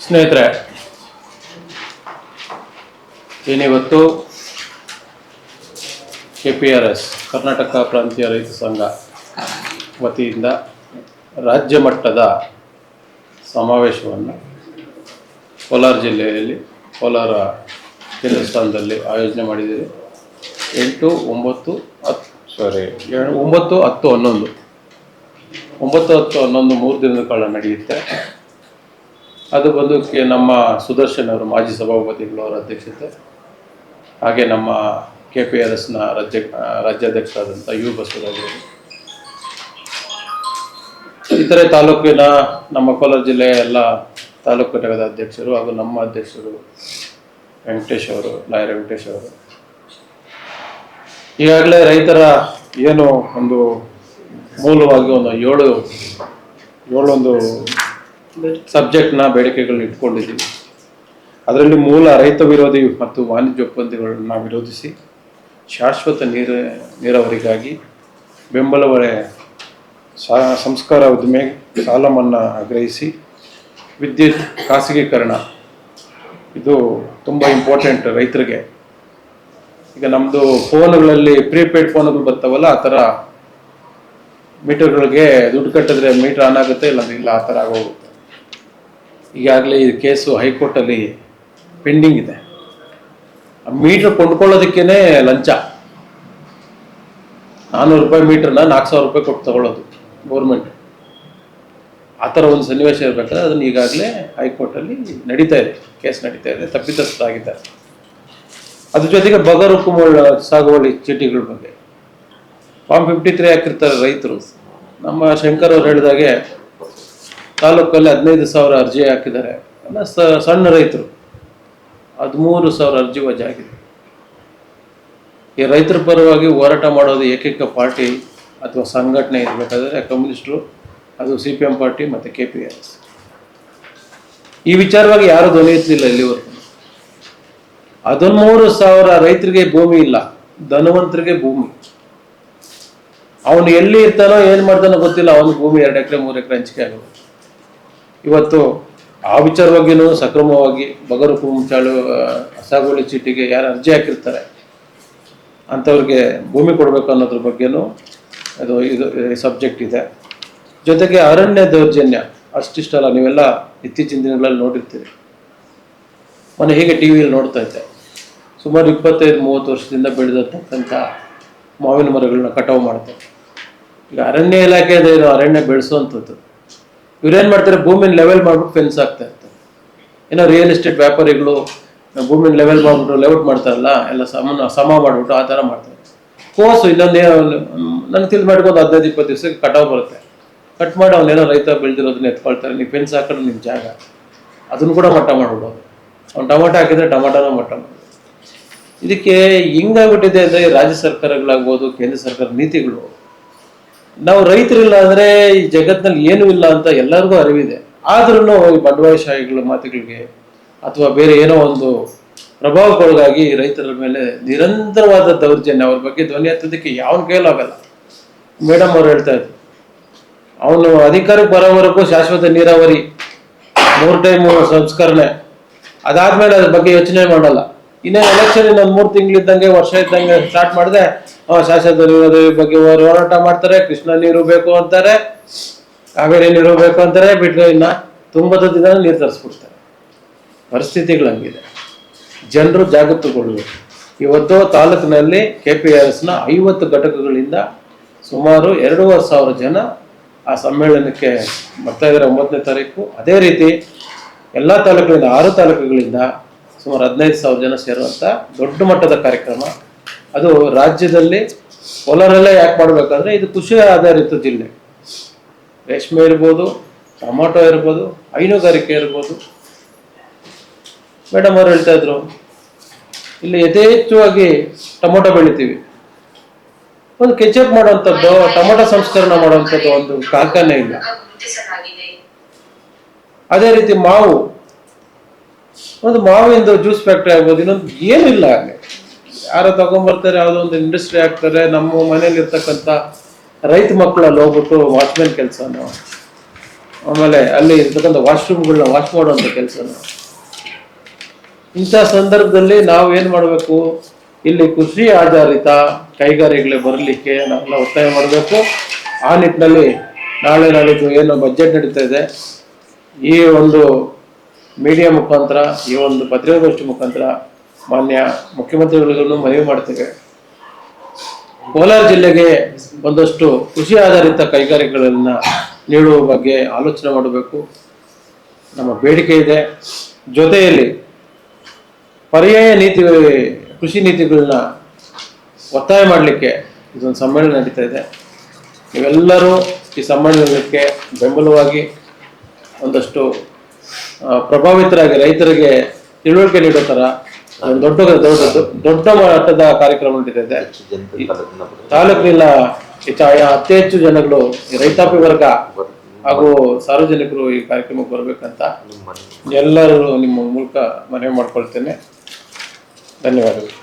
ಸ್ನೇಹಿತರೆ, ಏನಿವತ್ತು KPRS ಕರ್ನಾಟಕ ಪ್ರಾಂತೀಯ ರೈತ ಸಂಘ ವತಿಯಿಂದ ರಾಜ್ಯ ಮಟ್ಟದ ಸಮಾವೇಶವನ್ನು ಕೋಲಾರ ಜಿಲ್ಲೆಯಲ್ಲಿ ಕೋಲಾರ ಕೇಂದ್ರ ಸ್ಥಾನದಲ್ಲಿ ಆಯೋಜನೆ ಮಾಡಿದ್ದೀರಿ. 8, 9, 10, 11 3 ದಿನದ ಕಾಲ ನಡೆಯುತ್ತೆ. ಅದು ಬಂದು ನಮ್ಮ ಸುದರ್ಶನ್ ಅವರು ಮಾಜಿ ಸಭಾಪತಿಗಳು ಅವರ ಅಧ್ಯಕ್ಷತೆ, ಹಾಗೆ ನಮ್ಮ KPRSನ ರಾಜ್ಯಾಧ್ಯಕ್ಷರಾದಂಥ ಯು ಬಸವರಾಜರು, ಇತರೆ ತಾಲೂಕಿನ ನಮ್ಮ ಕೋಲಾರ ಜಿಲ್ಲೆಯ ಎಲ್ಲ ತಾಲೂಕು ಘಟಕದ ಅಧ್ಯಕ್ಷರು ಹಾಗೂ ನಮ್ಮ ಅಧ್ಯಕ್ಷರು ವೆಂಕಟೇಶ್ ಅವರು, ಲಾಯರ್ ವೆಂಕಟೇಶ್ ಅವರು, ಈಗಾಗಲೇ ರೈತರ ಏನು ಒಂದು ಮೂಲವಾಗಿ ಒಂದು ಸಬ್ಜೆಕ್ಟ್ನ ಬೇಡಿಕೆಗಳನ್ನ ಇಟ್ಕೊಂಡಿದ್ದೀವಿ. ಅದರಲ್ಲಿ ಮೂಲ ರೈತ ವಿರೋಧಿ ಮತ್ತು ವಾಣಿಜ್ಯ ಒಪ್ಪಂದಗಳನ್ನು ವಿರೋಧಿಸಿ, ಶಾಶ್ವತ ನೀರಾವರಿಗಾಗಿ ಬೆಂಬಲ ಬೆಲೆ ಸಂಸ್ಕಾರ ಉದ್ದಿಮೆ ಸಾಲ ಮನ್ನಾ ಆಗ್ರಹಿಸಿ, ವಿದ್ಯುತ್ ಖಾಸಗೀಕರಣ ಇದು ತುಂಬ ಇಂಪಾರ್ಟೆಂಟ್ ರೈತರಿಗೆ. ಈಗ ನಮ್ಮದು ಫೋನ್ಗಳಲ್ಲಿ ಪ್ರೀಪೇಯ್ಡ್ ಫೋನ್ಗಳು ಬರ್ತಾವಲ್ಲ, ಆ ಥರ ಮೀಟರ್ಗಳಿಗೆ ದುಡ್ಡು ಕಟ್ಟಿದ್ರೆ ಮೀಟರ್ ಆನ್ ಆಗುತ್ತೆ, ಇಲ್ಲ ಆ ಥರ ಆಗೋಗುತ್ತೆ. ಈಗಾಗಲೇ ಈ ಕೇಸು ಹೈಕೋರ್ಟಲ್ಲಿ ಪೆಂಡಿಂಗ್ ಇದೆ. ಆ ಮೀಟ್ರ್ ಕೊಂಡ್ಕೊಳ್ಳೋದಕ್ಕೇ ಲಂಚ, 400 ರೂಪಾಯಿ ಮೀಟ್ರನ್ನ 4,000 ರೂಪಾಯಿ ಕೊಟ್ಟು ತಗೊಳ್ಳೋದು ಗೌರ್ಮೆಂಟ್. ಆ ಥರ ಒಂದು ಸನ್ನಿವೇಶ ಇರಬೇಕಾದ್ರೆ ಅದನ್ನು ಈಗಾಗಲೇ ಹೈಕೋರ್ಟಲ್ಲಿ ನಡೀತಾ ಇದೆ, ಕೇಸ್ ನಡೀತಾ ಇದೆ, ತಪ್ಪಿತಸ್ಥರಾಗಿದ್ದಾರೆ. ಅದ್ರ ಜೊತೆಗೆ ಬಗರ್ ಹುಕುಮುಗಳ ಸಾಗುವಳಿ ಚೀಟಿಗಳ ಬಗ್ಗೆ ಫಾರ್ಮ್ 53 ಹಾಕಿರ್ತಾರೆ ರೈತರು. ನಮ್ಮ ಶಂಕರ್ ಅವರು ಹೇಳಿದಾಗೆ ತಾಲೂಕಲ್ಲಿ 15,000 ಅರ್ಜಿ ಹಾಕಿದ್ದಾರೆ. ಎಲ್ಲ ಸಣ್ಣ ರೈತರು 13,000 ಅರ್ಜಿ ವಜಾ ಆಗಿದೆ. ಈ ರೈತರ ಪರವಾಗಿ ಹೋರಾಟ ಮಾಡೋದು ಏಕೈಕ ಪಾರ್ಟಿ ಅಥವಾ ಸಂಘಟನೆ ಇರಬೇಕಾದ್ರೆ ಕಮ್ಯುನಿಸ್ಟರು, ಅದು CPM ಪಾರ್ಟಿ ಮತ್ತು KPRS. ಈ ವಿಚಾರವಾಗಿ ಯಾರು ಧ್ವನಿ ಎತ್ತಲಿಲ್ಲ ಇಲ್ಲಿವರೆಗೂ. 13,000 ರೈತರಿಗೆ ಭೂಮಿ ಇಲ್ಲ, ಧನವಂತರಿಗೆ ಭೂಮಿ. ಅವನು ಎಲ್ಲಿ ಇರ್ತಾನೋ ಏನು ಮಾಡ್ತಾನೋ ಗೊತ್ತಿಲ್ಲ, ಅವನು ಭೂಮಿ 2 ಎಕರೆ 3 ಎಕರೆ ಹಂಚಿಕೆ ಆಗೋದು. ಇವತ್ತು ಆ ವಿಚಾರವಾಗಿಯೂ ಸಕ್ರಮವಾಗಿ ಬಗರ್ ಹುಕುಂ ಸಾಗುವಳಿ ಚೀಟಿಗೆ ಯಾರು ಅರ್ಜಿ ಹಾಕಿರ್ತಾರೆ ಅಂಥವ್ರಿಗೆ ಭೂಮಿ ಕೊಡಬೇಕು ಅನ್ನೋದ್ರ ಬಗ್ಗೆನೂ ಇದು ಸಬ್ಜೆಕ್ಟ್ ಇದೆ. ಜೊತೆಗೆ ಅರಣ್ಯ ದೌರ್ಜನ್ಯ ಅಷ್ಟಿಷ್ಟಲ್ಲ, ನೀವೆಲ್ಲ ಇತ್ತೀಚಿನ ದಿನಗಳಲ್ಲಿ ನೋಡಿರ್ತೀರಿ. ಮೊನ್ನೆ ಹೀಗೆ TV ನೋಡ್ತಾ ಇದ್ದೆ, ಸುಮಾರು 25-30 ವರ್ಷದಿಂದ ಬೆಳೆದಿರ್ತಕ್ಕಂಥ ಮಾವಿನ ಮರಗಳನ್ನ ಕಟಾವು ಮಾಡ್ತಾರೆ. ಈಗ ಅರಣ್ಯ ಇಲಾಖೆ ಅರಣ್ಯ ಬೆಳೆಸುವಂಥದ್ದು. ಇವ್ರೇನು ಮಾಡ್ತಾರೆ, ಭೂಮಿನ ಲೆವೆಲ್ ಮಾಡ್ಬಿಟ್ಟು ಫೆನ್ಸ್ ಆಗ್ತಾ ಇರ್ತಾರೆ. ಏನೋ ರಿಯಲ್ ಎಸ್ಟೇಟ್ ವ್ಯಾಪಾರಿಗಳು ಭೂಮಿನ ಲೆವೆಲ್ ಮಾಡ್ಬಿಟ್ಟು ಲೆಔಟ್ ಮಾಡ್ತಾರಲ್ಲ, ಎಲ್ಲ ಸಮ ಮಾಡಿಬಿಟ್ಟು ಆ ಥರ ಮಾಡ್ತಾರೆ. ಕೋಸು ಇನ್ನೊಂದು ನನಗೆ ತಿಳಿದು ಮಾಡ್ಕೊಂಡು 15-20 ದಿವಸಕ್ಕೆ ಕಟಾವು ಬರುತ್ತೆ. ಕಟ್ ಮಾಡಿ ಅವನೇನೋ ರೈತ ಬೆಳೆದಿರೋದನ್ನ ಎತ್ಕೊಳ್ತಾರೆ. ನೀವು ಫೆನ್ಸ್ ಹಾಕಿದ್ರೆ ನಿಮ್ಮ ಜಾಗ, ಅದನ್ನು ಕೂಡ ಮಟ್ಟ ಮಾಡಿಬಿಡೋದು. ಅವ್ನು ಟೊಮಾಟೊ ಹಾಕಿದ್ರೆ ಟೊಮಾಟೋನ ಮಟ್ಟ ಮಾಡೋದು. ಇದಕ್ಕೆ ಹಿಂಗಾಗ್ಬಿಟ್ಟಿದೆ ಅಂದರೆ ರಾಜ್ಯ ಸರ್ಕಾರಗಳಾಗ್ಬೋದು, ಕೇಂದ್ರ ಸರ್ಕಾರ ನೀತಿಗಳು. ನಾವು ರೈತರಿಲ್ಲ ಅಂದರೆ ಈ ಜಗತ್ತಿನಲ್ಲಿ ಏನೂ ಇಲ್ಲ ಅಂತ ಎಲ್ಲರಿಗೂ ಅರಿವಿದೆ. ಆದ್ರೂ ಈ ಬಂಡವಾಳಶಾಹಿಗಳ ಮಾತುಗಳಿಗೆ ಅಥವಾ ಬೇರೆ ಏನೋ ಒಂದು ಪ್ರಭಾವಕ್ಕೊಳಗಾಗಿ ರೈತರ ಮೇಲೆ ನಿರಂತರವಾದ ದೌರ್ಜನ್ಯ, ಅವ್ರ ಬಗ್ಗೆ ಧ್ವನಿ ಎತ್ತೋದಕ್ಕೆ ಯಾವನ ಕೈಲೂ ಆಗಲ್ಲ. ಮೇಡಮ್ ಅವ್ರು ಹೇಳ್ತಾ ಇದ್ರು, ಅವನು ಅಧಿಕಾರಕ್ಕೆ ಬರೋವರೆಗೂ ಶಾಶ್ವತ ನೀರಾವರಿ 3 ಟೈಮ್ ಸಂಸ್ಕರಣೆ, ಅದಾದ್ಮೇಲೆ ಅದ್ರ ಬಗ್ಗೆ ಯೋಚನೆ ಮಾಡಲ್ಲ. ಇನ್ನೇನು ಎಲೆಕ್ಷನ್ ಇನ್ನೊಂದು 3 ತಿಂಗಳಿದ್ದಂಗೆ, ವರ್ಷ ಇದ್ದಂಗೆ ಸ್ಟಾರ್ಟ್ ಮಾಡಿದೆ, ಶಾಶ್ವತ ನೀರಾವರಿ ಬಗ್ಗೆ ಹೋರಾಟ ಮಾಡ್ತಾರೆ. ಕೃಷ್ಣ ನೀರು ಬೇಕು ಅಂತಾರೆ, ಕಾವೇರಿ ನೀರು ಬೇಕು ಅಂತಾರೆ, ಬಿಟ್ಟು ಇನ್ನ ತುಂಗಭದ್ರಾ ನೀರು ತರಿಸ್ಬಿಡ್ತಾರೆ. ಪರಿಸ್ಥಿತಿಗಳಂಗಿದೆ. ಜನರು ಜಾಗೃತಗೊಳ್ಳಬೇಕು. ಇವತ್ತು ತಾಲೂಕಿನಲ್ಲಿ KPRSನ 50 ಘಟಕಗಳಿಂದ ಸುಮಾರು 2,500 ಜನ ಆ ಸಮ್ಮೇಳನಕ್ಕೆ ಬರ್ತಾ ಇದ್ದಾರೆ 9ನೇ ತಾರೀಕು. ಅದೇ ರೀತಿ ಎಲ್ಲ ತಾಲೂಕುಗಳಿಂದ 6 ತಾಲೂಕುಗಳಿಂದ ಸುಮಾರು 15,000 ಜನ ಸೇರುವಂಥ ದೊಡ್ಡ ಮಟ್ಟದ ಕಾರ್ಯಕ್ರಮ. ಅದು ರಾಜ್ಯದಲ್ಲಿ ಕೋಲಾರಲ್ಲೇ ಯಾಕೆ ಮಾಡಬೇಕಂದ್ರೆ ಇದು ಕೃಷಿ ಆಧಾರಿತ ಜಿಲ್ಲೆ. ರೇಷ್ಮೆ ಇರ್ಬೋದು, ಟೊಮಾಟೊ ಇರ್ಬೋದು, ಹೈನುಗಾರಿಕೆ ಇರ್ಬೋದು. ಮೇಡಮ್ ಅವ್ರು ಹೇಳ್ತಾ ಇದ್ರು, ಇಲ್ಲಿ ಯಥೇಚ್ಛವಾಗಿ ಟೊಮೊಟೊ ಬೆಳಿತೀವಿ. ಒಂದು ಕೆಚಪ್ ಮಾಡುವಂಥದ್ದು, ಟೊಮೊಟೊ ಸಂಸ್ಕರಣೆ ಮಾಡುವಂಥದ್ದು ಒಂದು ಕಾರ್ಖಾನೆ ಇಲ್ಲ. ಅದೇ ರೀತಿ ಒಂದು ಮಾವಿಂದು ಜ್ಯೂಸ್ ಫ್ಯಾಕ್ಟ್ರಿ ಆಗ್ಬೋದು, ಇನ್ನೊಂದು ಏನೂ ಇಲ್ಲ. ಅಲ್ಲಿ ಯಾರೋ ತಗೊಂಡ್ಬರ್ತಾರೆ, ಯಾವುದೋ ಒಂದು ಇಂಡಸ್ಟ್ರಿ ಹಾಕ್ತಾರೆ. ನಮ್ಮ ಮನೇಲಿ ಇರ್ತಕ್ಕಂಥ ರೈತ ಮಕ್ಕಳಲ್ಲಿ ಹೋಗ್ಬಿಟ್ಟು ವಾಚ್ಮೆನ್ ಕೆಲಸ ಆಮೇಲೆ ಅಲ್ಲಿ ಇರ್ತಕ್ಕಂಥ ವಾಶ್ರೂಮ್ಗಳನ್ನ ವಾಶ್ ಮಾಡುವಂಥ ಕೆಲಸನ. ಇಂಥ ಸಂದರ್ಭದಲ್ಲಿ ನಾವು ಏನು ಮಾಡಬೇಕು, ಇಲ್ಲಿ ಕೃಷಿ ಆಧಾರಿತ ಕೈಗಾರಿಕೆಗಳೇ ಬರಲಿಕ್ಕೆ ನಾವೆಲ್ಲ ಒತ್ತಾಯ ಮಾಡಬೇಕು. ಆ ನಿಟ್ಟಿನಲ್ಲಿ ನಾಳೆ ನಾಳಿದ್ದು ಏನು ಬಜೆಟ್ ನಡೀತಾ ಇದೆ, ಈ ಒಂದು ಮೀಡಿಯಾ ಮುಖಾಂತರ, ಈ ಒಂದು ಪತ್ರಿಕಾಗೋಷ್ಠಿ ಮುಖಾಂತರ ಮಾನ್ಯ ಮುಖ್ಯಮಂತ್ರಿಗಳಿಗೂ ಮನವಿ ಮಾಡ್ತೇವೆ. ಕೋಲಾರ ಜಿಲ್ಲೆಗೆ ಒಂದಷ್ಟು ಕೃಷಿ ಆಧಾರಿತ ಕೈಗಾರಿಕೆಗಳನ್ನ ನೀಡುವ ಬಗ್ಗೆ ಆಲೋಚನೆ ಮಾಡಬೇಕು, ನಮ್ಮ ಬೇಡಿಕೆ ಇದೆ. ಜೊತೆಯಲ್ಲಿ ಪರ್ಯಾಯ ನೀತಿ, ಕೃಷಿ ನೀತಿಗಳನ್ನ ಒತ್ತಾಯ ಮಾಡಲಿಕ್ಕೆ ಇದೊಂದು ಸಮ್ಮೇಳನ ನಡೀತಾ ಇದೆ. ನೀವೆಲ್ಲರೂ ಈ ಸಮ್ಮೇಳನಕ್ಕೆ ಬೆಂಬಲವಾಗಿ ಒಂದಷ್ಟು ಪ್ರಭಾವಿತರಾಗಿ ರೈತರಿಗೆ ತಿಳುವಳಿಕೆ ನೀಡೋ ಥರ ಒಂದು ದೊಡ್ಡ ಮಟ್ಟದ ಕಾರ್ಯಕ್ರಮ ನಡೀತಾ ಇದೆ. ತಾಲೂಕಿನ ಅತಿ ಹೆಚ್ಚು ಜನಗಳು ರೈತಾಪಿ ವರ್ಗ ಹಾಗೂ ಸಾರ್ವಜನಿಕರು ಈ ಕಾರ್ಯಕ್ರಮಕ್ಕೆ ಬರಬೇಕಂತ ಎಲ್ಲರೂ ನಿಮ್ಮ ಮೂಲಕ ಮನವಿ ಮಾಡ್ಕೊಳ್ತೇನೆ. ಧನ್ಯವಾದಗಳು.